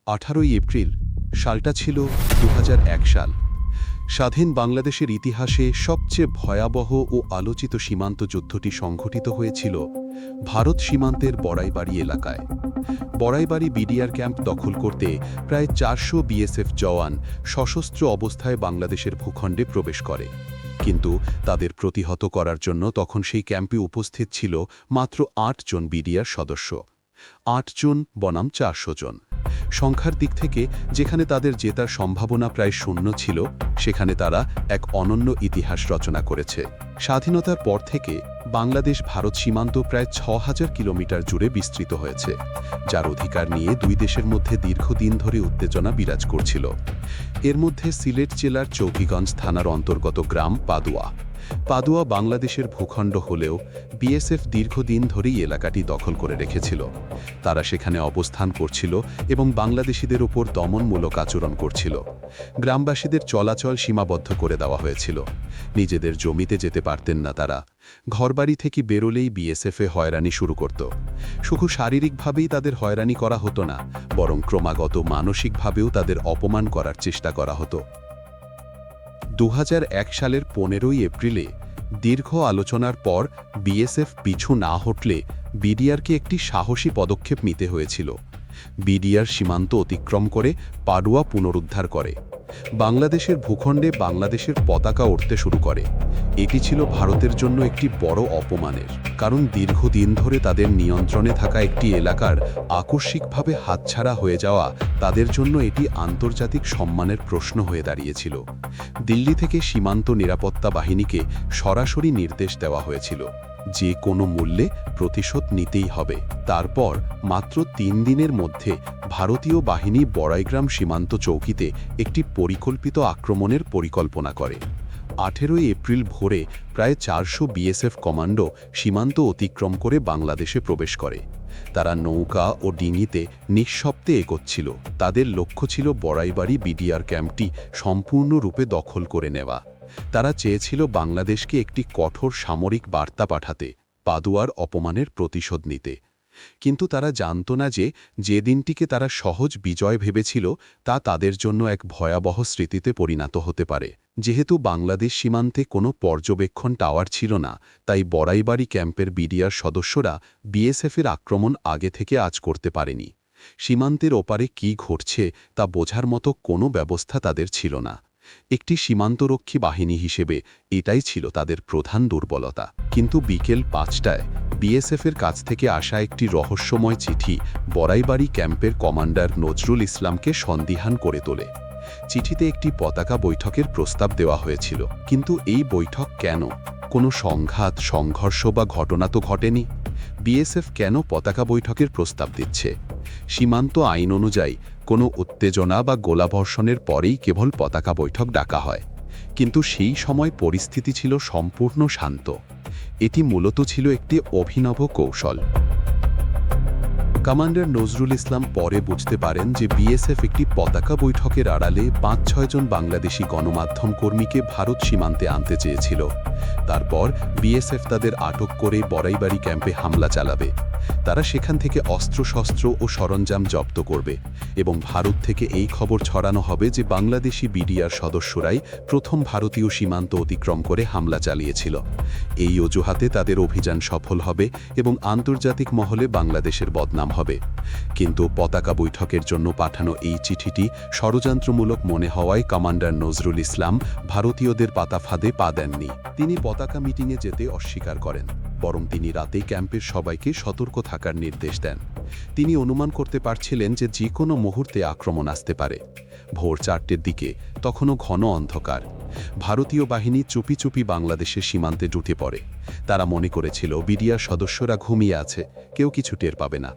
18 April সালটা ছিল 2001 সাল। স্বাধীন বাংলাদেশের ইতিহাসে সবচেয়ে ভয়াবহ ও আলোচিত সীমান্ত যুদ্ধটি সংঘটিত হয়েছিল ভারত সীমান্তের বড়াইবাড়ি এলাকায়। বড়াইবাড়ি বিডিআর ক্যাম্প দখল করতে প্রায় 400 বিএসএফ জওয়ান সশস্ত্র অবস্থায় বাংলাদেশের ভূখণ্ডে প্রবেশ করে, কিন্তু তাদের প্রতিহত করার জন্য তখন সেই ক্যাম্পে উপস্থিত ছিল মাত্র 8 জন বিডিআর সদস্য। 8 জন বনাম 400 জন। সংখ্যার দিক থেকে যেখানে তাদের জেতার সম্ভাবনা প্রায় শূন্য ছিল, সেখানে তারা এক অনন্য ইতিহাস রচনা করেছে। স্বাধীনতার পর থেকে বাংলাদেশ ভারত সীমান্ত প্রায় 6000 কিলোমিটার জুড়ে বিস্তৃত হয়েছে, যার অধিকার নিয়ে দুই দেশের মধ্যে দীর্ঘদিন ধরে উত্তেজনা বিরাজ করছিল। এর মধ্যে সিলেট জেলার চৌকিগঞ্জ থানার অন্তর্গত গ্রাম পাদুয়া বাংলাদেশের ভূখণ্ড হলেও বিএসএফ দীর্ঘদিন ধরেই এলাকাটি দখল করে রেখেছিল। তারা সেখানে অবস্থান করছিল এবং বাংলাদেশিদের ওপর দমনমূলক আচরণ করছিল। গ্রামবাসীদের চলাচল সীমাবদ্ধ করে দেওয়া হয়েছিল। নিজেদের জমিতে যেতে পারতেন না তারা। ঘরবাড়ি থেকে বেরোলেই বিএসএফে হয়রানি শুরু করত। শুধু শারীরিকভাবেই তাদের হয়রানি করা হতো না, বরং ক্রমাগত মানসিকভাবেও তাদের অপমান করার চেষ্টা করা হতো। 2001 সালের 15 এপ্রিলে দীর্ঘ আলোচনার পর বিএসএফ পিছু না হটলে বিডিআরকে একটি সাহসী পদক্ষেপ নিতে হয়েছিল। বিডিআর সীমান্ত অতিক্রম করে পাডুয়া পুনরুদ্ধার করে বাংলাদেশের ভূখণ্ডে বাংলাদেশের পতাকা উঠতে শুরু করে। এটি ছিল ভারতের জন্য একটি বড় অপমানের, কারণ দীর্ঘদিন ধরে তাদের নিয়ন্ত্রণে থাকা একটি এলাকার আকস্মিকভাবে হাতছাড়া হয়ে যাওয়া তাদের জন্য এটি আন্তর্জাতিক সম্মানের প্রশ্ন হয়ে দাঁড়িয়েছিল। দিল্লি থেকে সীমান্ত নিরাপত্তা বাহিনীকে সরাসরি নির্দেশ দেওয়া হয়েছিল যে কোনো মূল্যে প্রতিশোধ নিতেই হবে। তারপর মাত্র 3 দিনের মধ্যে ভারতীয় বাহিনী বড়াইগ্রাম সীমান্ত চৌকিতে একটি পরিকল্পিত আক্রমণের পরিকল্পনা করে। 18 এপ্রিল ভোরে প্রায় 400 বিএসএফ কমান্ডো সীমান্ত অতিক্রম করে বাংলাদেশে প্রবেশ করে। তারা নৌকা ও ডিঙিতে নিঃশব্দে এগোচ্ছিল। তাদের লক্ষ্য ছিল বড়াইবাড়ি বিডিআর ক্যাম্পটি সম্পূর্ণরূপে দখল করে নেওয়া। তারা চেয়েছিল বাংলাদেশকে একটি কঠোর সামরিক বার্তা পাঠাতে, পাদুয়ার অপমানের প্রতিশোধ নিতে। কিন্তু তারা জানত না যে দিনটিকে তারা সহজ বিজয় ভেবেছিল তা তাদের জন্য এক ভয়াবহ স্মৃতিতে পরিণত হতে পারে। যেহেতু বাংলাদেশ সীমান্তে কোনো পর্যবেক্ষণ টাওয়ার ছিল না, তাই বড়াইবাড়ি ক্যাম্পের বিডিআর সদস্যরা বিএসএফের আক্রমণ আগে থেকে আজ করতে পারেনি। সীমান্তের ওপারে কি ঘটছে তা বোঝার মতো কোনো ব্যবস্থা তাদের ছিল না। একটি সীমান্তরক্ষী বাহিনী হিসেবে এটাই ছিল তাদের প্রধান দুর্বলতা। কিন্তু বিকেল 5টায় বিএসএফের কাছ থেকে আসা একটি রহস্যময় চিঠি বড়াইবাড়ি ক্যাম্পের কমান্ডার নজরুল ইসলামকে সন্দিহান করে তোলে। চিঠিতে একটি পতাকা বৈঠকের প্রস্তাব দেওয়া হয়েছিল, কিন্তু এই বৈঠক কেন? কোনো সংঘাত, সংঘর্ষ বা ঘটনা তো ঘটেনি। বিএসএফ কেন পতাকা বৈঠকের প্রস্তাব দিচ্ছে? সীমান্ত আইন অনুযায়ী কোনো উত্তেজনা বা গোলাবর্ষণের পরেই কেবল পতাকা বৈঠক ডাকা হয়, কিন্তু সেই সময় পরিস্থিতি ছিল সম্পূর্ণ শান্ত। এটি মূলত ছিল একটি অভিনব কৌশল। কমান্ডার নজরুল ইসলাম পরে বুঝতে পারেন যে বিএসএফ একটি পতাকা বৈঠকের আড়ালে 5-6 জন বাংলাদেশি গণমাধ্যম কর্মীকে ভারত সীমান্তে আনতে চেয়েছিল। তারপর বিএসএফ তাদের আটক করে বড়াইবাড়ি ক্যাম্পে হামলা চালাবে। তারা সেখান থেকে অস্ত্রশস্ত্র ও সরঞ্জাম জব্দ করবে এবং ভারত থেকে এই খবর ছড়ানো হবে যে বাংলাদেশি বিডিআর সদস্যরাই প্রথম ভারতীয় সীমান্ত অতিক্রম করে হামলা চালিয়েছিল। এই অজুহাতে তাদের অভিযান সফল হবে এবং আন্তর্জাতিক মহলে বাংলাদেশের বদনাম হবে। কিন্তু পতাকা বৈঠকের জন্য পাঠানো এই চিঠিটি ষড়যন্ত্রমূলক মনে হওয়ায় কমান্ডার নজরুল ইসলাম ভারতীয়দের পাতা ফাঁদে পা দেননি। তিনি পতাকা মিটিংয়ে যেতে অস্বীকার করেন, বরং তিনি রাতে ক্যাম্পের সবাইকে সতর্ক থাকার নির্দেশ দেন। তিনি অনুমান করতে পারছিলেন যে কোনো মুহূর্তে আক্রমণ আসতে পারে। ভোর 4টের দিকে, তখনও ঘন অন্ধকার, ভারতীয় বাহিনী চুপি চুপি বাংলাদেশের সীমান্তে ঢুকে পড়ে। তারা মনে করেছিল বিডিআর সদস্যরা ঘুমিয়ে আছে, কেউ কিছু টের পাবে না।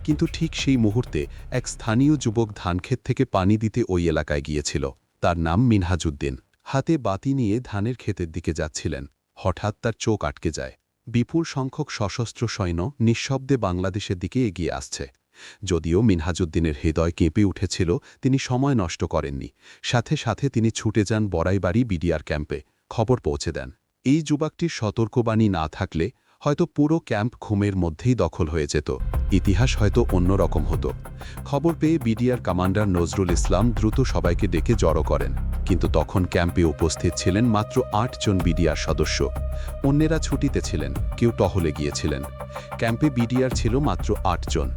কিন্তু ঠিক সেই মুহূর্তে এক স্থানীয় যুবক ধানক্ষেত থেকে পানি দিতে ওই এলাকায় গিয়েছিল। তার নাম মিনহাজউদ্দিন। হাতে বাতি নিয়ে ধানের ক্ষেতের দিকে যাচ্ছিলেন। হঠাৎ তার চোখ আটকে যায়। বিপুল সংখ্যক সশস্ত্র সৈন্য নিঃশব্দে বাংলাদেশের দিকে এগিয়ে আসছে। যদিও মিনহাজউদ্দিনের হৃদয় কেঁপে উঠেছিল, তিনি সময় নষ্ট করেননি। সাথে সাথে তিনি ছুটে যান বড়াইবাড়ি বিডিআর ক্যাম্পে, খবর পৌঁছে দেন। এই যুবকটির সতর্কবাণী না থাকলে হয়তো পুরো ক্যাম্প ঘুমের মধ্যেই দখল হয়ে যেত। ইতিহাস হয়তো অন্যরকম হতো। খবর পেয়ে বিডিআর কমান্ডার নজরুল ইসলাম দ্রুত সবাইকে ডেকে জড়ো করেন, কিন্তু তখন ক্যাম্পে উপস্থিত ছিলেন মাত্র ৮ জন বিডিআর সদস্য। অন্যেরা ছুটিতে ছিলেন, কেউ টহলে গিয়েছিলেন। ক্যাম্পে বিডিআর ছিল মাত্র ৮ জন,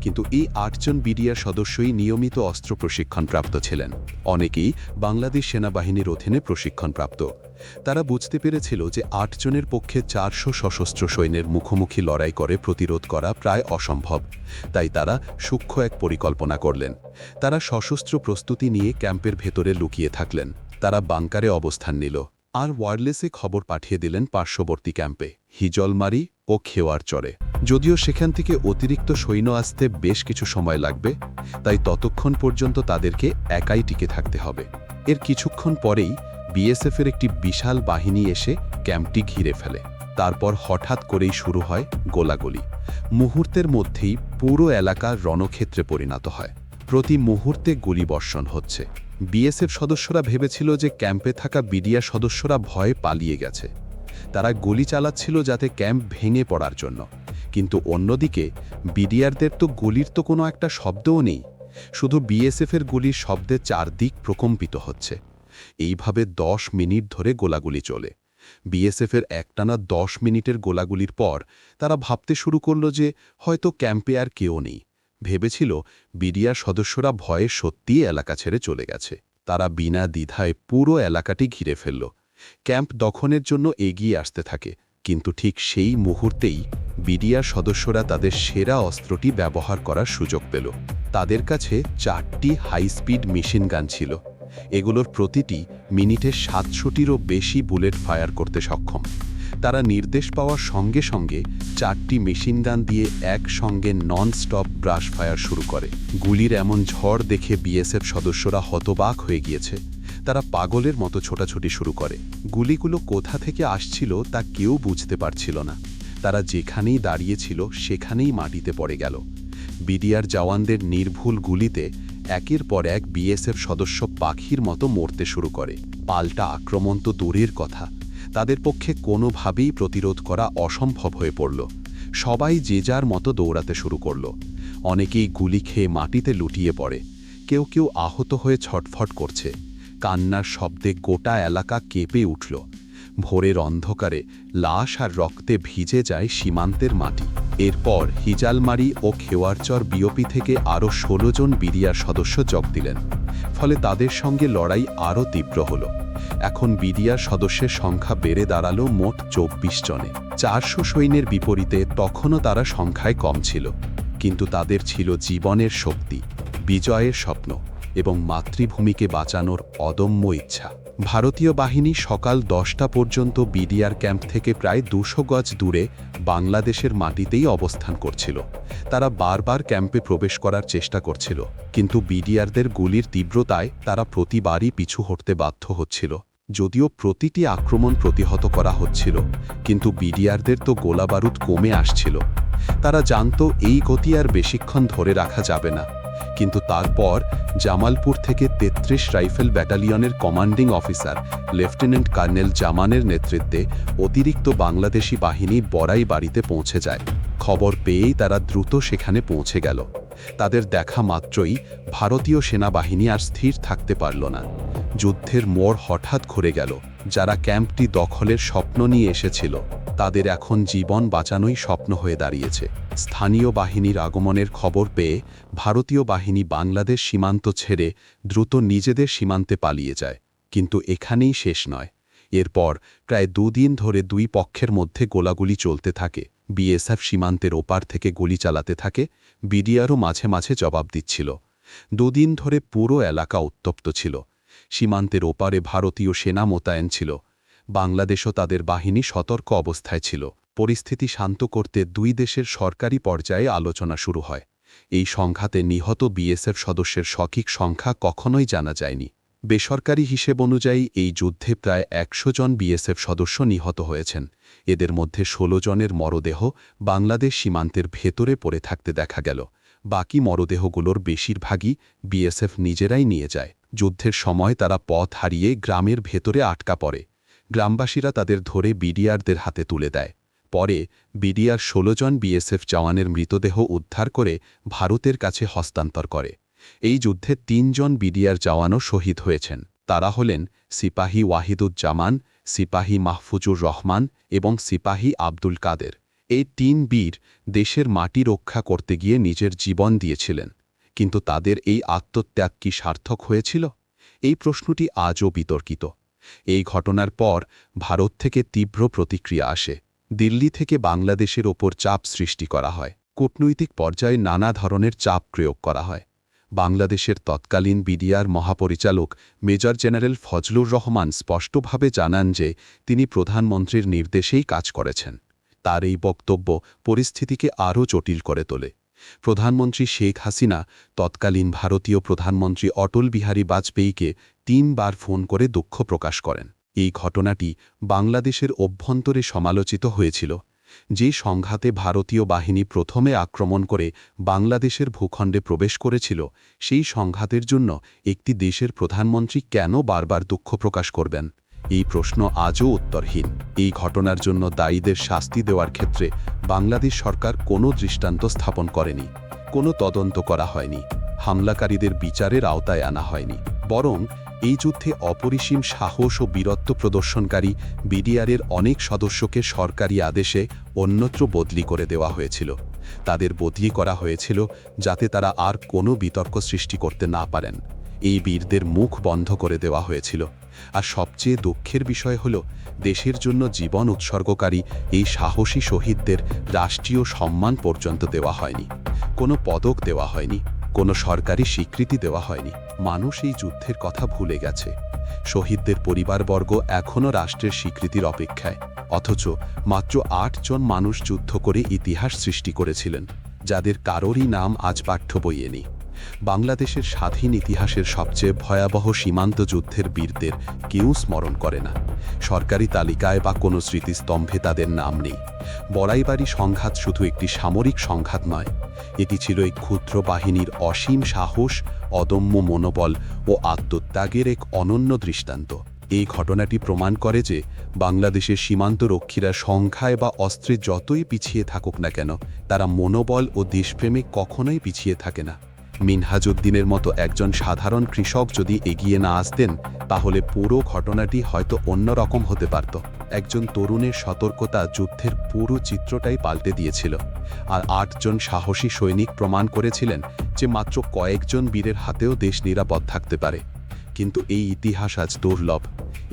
কিন্তু এই ৮ জন বিডিআর সদস্যই নিয়মিত অস্ত্র প্রশিক্ষণপ্রাপ্ত ছিলেন। অনেকেই বাংলাদেশ সেনাবাহিনীর অধীনে প্রশিক্ষণপ্রাপ্ত। তারা বুঝতে পেরেছিল যে ৮ জনের পক্ষে ৪০০ সশস্ত্র সৈন্যের মুখোমুখি লড়াই করে প্রতিরোধ করা প্রায় অসম্ভব। তাই তারা সূক্ষ্ম এক পরিকল্পনা করলেন। তারা সশস্ত্র প্রস্তুতি নিয়ে ক্যাম্পের ভেতরে লুকিয়ে থাকলেন। তারা বাংকারে অবস্থান নিল আর ওয়্যারলেসে খবর পাঠিয়ে দিলেন পার্শ্ববর্তী ক্যাম্পে, হিজলমারি ও খেওয়ারচরে। যদিও সেখান থেকে অতিরিক্ত সৈন্য আসতে বেশ কিছু সময় লাগবে, তাই ততক্ষণ পর্যন্ত তাদেরকে একাই টিকে থাকতে হবে। এর কিছুক্ষণ পরেই বিএসএফের একটি বিশাল বাহিনী এসে ক্যাম্পটি ঘিরে ফেলে। তারপর হঠাৎ করেই শুরু হয় গোলাগুলি। মুহূর্তের মধ্যেই পুরো এলাকা রণক্ষেত্রে পরিণত হয়। প্রতি মুহূর্তে গুলিবর্ষণ হচ্ছে। বিএসএফ সদস্যরা ভেবেছিল যে ক্যাম্পে থাকা বিডিআর সদস্যরা ভয়ে পালিয়ে গেছে। তারা গুলি চালাচ্ছিল যাতে ক্যাম্প ভেঙে পড়ার জন্য, কিন্তু অন্যদিকে বিডিআরদের তো গুলির তো কোনো একটা শব্দও নেই। শুধু বিএসএফের গুলির শব্দে চারদিক প্রকম্পিত হচ্ছে। এইভাবে ১০ মিনিট ধরে গোলাগুলি চলে। বিএসএফের একটানা ১০ মিনিটের গোলাগুলির পর তারা ভাবতে শুরু করল যে হয়তো ক্যাম্পে আর কেউ নেই। ভেবেছিল বিডিআর সদস্যরা ভয়ে সত্যিই এলাকা ছেড়ে চলে গেছে। তারা বিনা দ্বিধায় পুরো এলাকাটি ঘিরে ফেলল। ক্যাম্প দখলের জন্য এগিয়ে আসতে থাকে, কিন্তু ঠিক সেই মুহূর্তেই বিডিআর সদস্যরা তাদের সেরা অস্ত্রটি ব্যবহার করার সুযোগ পেল। তাদের কাছে ৪টি হাই স্পিড মেশিনগান ছিল। এগুলোর প্রতিটি মিনিটে ৭০০টিরও বেশি বুলেট ফায়ার করতে সক্ষম। তারা নির্দেশ পাওয়ার সঙ্গে সঙ্গে ৪টি মেশিনগান দিয়ে একসঙ্গে নন স্টপ ব্রাশ ফায়ার শুরু করে। গুলির এমন ঝড় দেখে বিএসএফ সদস্যরা হতবাক হয়ে গিয়েছে। তারা পাগলের মতো ছোটাছুটি শুরু করে। গুলিগুলো কোথা থেকে আসছিল তা কেউ বুঝতে পারছিল না। তারা যেখানেই দাঁড়িয়েছিল সেখানেই মাটিতে পড়ে গেল। বিডিআর জওয়ানদের নির্ভুল গুলিতে একের পর এক বিএসএফ সদস্য পাখির মতো মরতে শুরু করে। পাল্টা আক্রমণ তো দূরের কথা, তাদের পক্ষে কোনোভাবেই প্রতিরোধ করা অসম্ভব হয়ে পড়ল। সবাই যে যার মতো দৌড়াতে শুরু করল। অনেকেই গুলি খেয়ে মাটিতে লুটিয়ে পড়ে। কেউ কেউ আহত হয়ে ছটফট করছে। কান্নার শব্দে গোটা এলাকা কেঁপে উঠল। ভোরের অন্ধকারে লাশ আর রক্তে ভিজে যায় সীমান্তের মাটি। এরপর হিজালমারি ও খেওয়ারচর বিওপি থেকে আরও ১৬ জন বিডিআর সদস্য যোগ দিলেন। ফলে তাদের সঙ্গে লড়াই আরও তীব্র হল। এখন বিডিআর সদস্যের সংখ্যা বেড়ে দাঁড়ালো মোট ২৪ জনে। ৪০০ সৈন্যের বিপরীতে তখনও তারা সংখ্যায় কম ছিল, কিন্তু তাদের ছিল জীবনের শক্তি, বিজয়ের স্বপ্ন এবং মাতৃভূমিকে বাঁচানোর অদম্য ইচ্ছা। ভারতীয় বাহিনী সকাল ১০টা পর্যন্ত বিডিআর ক্যাম্প থেকে প্রায় ২০০ গজ দূরে বাংলাদেশের মাটিতেই অবস্থান করছিল। তারা বারবার ক্যাম্পে প্রবেশ করার চেষ্টা করছিল, কিন্তু বিডিআরদের গুলির তীব্রতায় তারা প্রতিবারই পিছু হটতে বাধ্য হচ্ছিল। যদিও প্রতিটি আক্রমণ প্রতিহত করা হচ্ছিল, কিন্তু বিডিআরদের তো গোলাবারুদ কমে আসছিল। তারা জানত এই গতি আর বেশিক্ষণ ধরে রাখা যাবে না। কিন্তু তারপর জামালপুর থেকে ৩৩ রাইফেল ব্যাটালিয়নের কমান্ডিং অফিসার লেফটেন্যান্ট কর্নেল জামানের নেতৃত্বে অতিরিক্ত বাংলাদেশি বাহিনী বড়াই বাড়িতে পৌঁছে যায়। খবর পেয়েই তারা দ্রুত সেখানে পৌঁছে গেল। তাদের দেখা মাত্রই ভারতীয় সেনাবাহিনী আর স্থির থাকতে পারল না। যুদ্ধের মোড় হঠাৎ ঘুরে গেল। যারা ক্যাম্পটি দখলের স্বপ্ন নিয়ে এসেছিল, তাদের এখন জীবন বাঁচানোই স্বপ্ন হয়ে দাঁড়িয়েছে। স্থানীয় বাহিনীর আগমনের খবর পেয়ে ভারতীয় বাহিনী বাংলাদেশ সীমান্ত ছেড়ে দ্রুত নিজেদের সীমান্তে পালিয়ে যায়। কিন্তু এখানেই শেষ নয়। এরপর প্রায় ২ দিন ধরে দুই পক্ষের মধ্যে গোলাগুলি চলতে থাকে। বিএসএফ সীমান্তের ওপার থেকে গুলি চালাতে থাকে, বিডিআরও মাঝে মাঝে জবাব দিচ্ছিল। ২ দিন ধরে পুরো এলাকা উত্তপ্ত ছিল। সীমান্তের ওপারে ভারতীয় সেনা মোতায়েন ছিল। বাংলাদেশও তাদের বাহিনী সতর্ক অবস্থায় ছিল। পরিস্থিতি শান্ত করতে দুই দেশের সরকারি পর্যায়ে আলোচনা শুরু হয়। এই সংঘাতে নিহত বিএসএফ সদস্যের সঠিক সংখ্যা কখনোই জানা যায়নি। বেসরকারি হিসেব অনুযায়ী এই যুদ্ধে প্রায় ১০০ জন বিএসএফ সদস্য নিহত হয়েছেন। এদের মধ্যে ১৬ জনের মরদেহ বাংলাদেশ সীমান্তের ভেতরে পড়ে থাকতে দেখা গেল। বাকি মরদেহগুলোর বেশিরভাগই বিএসএফ নিজেরাই নিয়ে যায়। যুদ্ধের সময় তারা পথ হারিয়ে গ্রামের ভেতরে আটকা পড়ে। গ্রামবাসীরা তাদের ধরে বিডিআরদের হাতে তুলে দেয়। পরে বিডিআর ১৬ জন বিএসএফ জওয়ানের মৃতদেহ উদ্ধার করে ভারতের কাছে হস্তান্তর করে। এই যুদ্ধে ৩ জন বিডিআর জওয়ানও শহীদ হয়েছেন। তারা হলেন সিপাহী ওয়াহিদুজ্জামান, সিপাহী মাহফুজুর রহমান এবং সিপাহী আব্দুল কাদের। এই ৩ বীর দেশের মাটি রক্ষা করতে গিয়ে নিজের জীবন দিয়েছিলেন। কিন্তু তাদের এই আত্মত্যাগ কি সার্থক হয়েছিল? এই প্রশ্নটি আজও বিতর্কিত। এই ঘটনার পর ভারত থেকে তীব্র প্রতিক্রিয়া আসে। দিল্লি থেকে বাংলাদেশের ওপর চাপ সৃষ্টি করা হয়। কূটনৈতিক পর্যায়ে নানা ধরনের চাপ প্রয়োগ করা হয়। বাংলাদেশের তৎকালীন বিডিআর মহাপরিচালক মেজর জেনারেল ফজলুর রহমান স্পষ্টভাবে জানান যে তিনি প্রধানমন্ত্রীর নির্দেশেই কাজ করেছেন। তার এই বক্তব্য পরিস্থিতিকে আরও জটিল করে তোলে। প্রধানমন্ত্রী শেখ হাসিনা তৎকালীন ভারতীয় প্রধানমন্ত্রী অটল বিহারী বাজপেয়ীকে ৩ বার ফোন করে দুঃখ প্রকাশ করেন। এই ঘটনাটি বাংলাদেশের অভ্যন্তরে সমালোচিত হয়েছিল। যে সংঘাতে ভারতীয় বাহিনী প্রথমে আক্রমণ করে বাংলাদেশের ভূখণ্ডে প্রবেশ করেছিল, সেই সংঘাতের জন্য একটি দেশের প্রধানমন্ত্রী কেন বারবার দুঃখ প্রকাশ করবেন? এই প্রশ্ন আজও উত্তরহীন। এই ঘটনার জন্য দায়ীদের শাস্তি দেওয়ার ক্ষেত্রে বাংলাদেশ সরকার কোনো দৃষ্টান্ত স্থাপন করেনি। কোনো তদন্ত করা হয়নি। হামলাকারীদের বিচারের আওতায় আনা হয়নি। বরং এই যুদ্ধে অপরিসীম সাহস ও বীরত্ব প্রদর্শনকারী বিডিআরের অনেক সদস্যকে সরকারি আদেশে অন্যত্র বদলি করে দেওয়া হয়েছিল। তাদের বদলি করা হয়েছিল যাতে তারা আর কোনো বিতর্ক সৃষ্টি করতে না পারেন। এই বীরদের মুখ বন্ধ করে দেওয়া হয়েছিল। আর সবচেয়ে দুঃখের বিষয় হল, দেশের জন্য জীবন উৎসর্গকারী এই সাহসী শহীদদের রাষ্ট্রীয় সম্মান পর্যন্ত দেওয়া হয়নি। কোনো পদক দেওয়া হয়নি, কোনো সরকারি স্বীকৃতি দেওয়া হয়নি। মানুষ এই যুদ্ধের কথা ভুলে গেছে। শহীদদের পরিবারবর্গ এখনও রাষ্ট্রের স্বীকৃতির অপেক্ষায়। অথচ মাত্র ৮ জন মানুষ যুদ্ধ করে ইতিহাস সৃষ্টি করেছিলেন, যাদের কারোরই নাম আজ পাঠ্য বইয়ে নেই। বাংলাদেশের স্বাধীন ইতিহাসের সবচেয়ে ভয়াবহ সীমান্ত যুদ্ধের বীরদের কেউ স্মরণ করে না। সরকারি তালিকায় বা কোনো স্মৃতিস্তম্ভে তাদের নাম নেই। বড়াইবাড়ি সংঘাত শুধু একটি সামরিক সংঘাত নয়, এটি ছিল এক ক্ষুদ্র বাহিনীর অসীম সাহস, অদম্য মনোবল ও আত্মত্যাগের এক অনন্য দৃষ্টান্ত। এই ঘটনাটি প্রমাণ করে যে বাংলাদেশের সীমান্তরক্ষীরা সংখ্যায় বা অস্ত্রে যতই পিছিয়ে থাকুক না কেন, তারা মনোবল ও দেশপ্রেমে কখনোই পিছিয়ে থাকে না। মিনহাজউদ্দিনের মতো একজন সাধারণ কৃষক যদি এগিয়ে না আসতেন, তাহলে পুরো ঘটনাটি হয়তো অন্যরকম হতে পারত। একজন তরুণের সতর্কতা যুদ্ধের পুরো চিত্রটাই পাল্টে দিয়েছিল। আর ৮ জন সাহসী সৈনিক প্রমাণ করেছিলেন যে মাত্র কয়েকজন বীরের হাতেও দেশ নিরাপদ থাকতে পারে। কিন্তু এই ইতিহাস আজ দুর্লভ।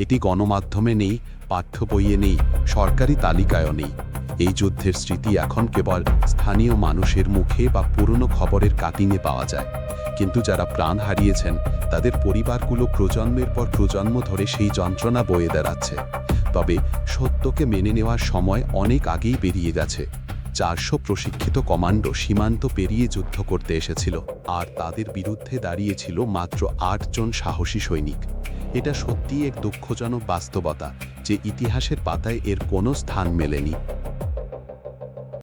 এটি গণমাধ্যমে নেই, পাঠ্য বইয়ে নেই, সরকারি তালিকায়ও নেই। এই যুদ্ধের স্মৃতি এখন কেবল স্থানীয় মানুষের মুখে বা পুরনো খবরের কাটিংয়ে পাওয়া যায়। কিন্তু যারা প্রাণ হারিয়েছেন, তাদের পরিবারগুলো প্রজন্মের পর প্রজন্ম ধরে সেই যন্ত্রণা বয়ে বেড়াচ্ছে। তবে সত্যকে মেনে নেওয়ার সময় অনেক আগেই বেরিয়ে গেছে। ৪০০ প্রশিক্ষিত কমান্ডো সীমান্ত পেরিয়ে যুদ্ধ করতে এসেছিল, আর তাদের বিরুদ্ধে দাঁড়িয়েছিল মাত্র ৮ জন সাহসী সৈনিক। এটা সত্যিই এক দুঃখজনক বাস্তবতা যে ইতিহাসের পাতায় এর কোনো স্থান মেলেনি।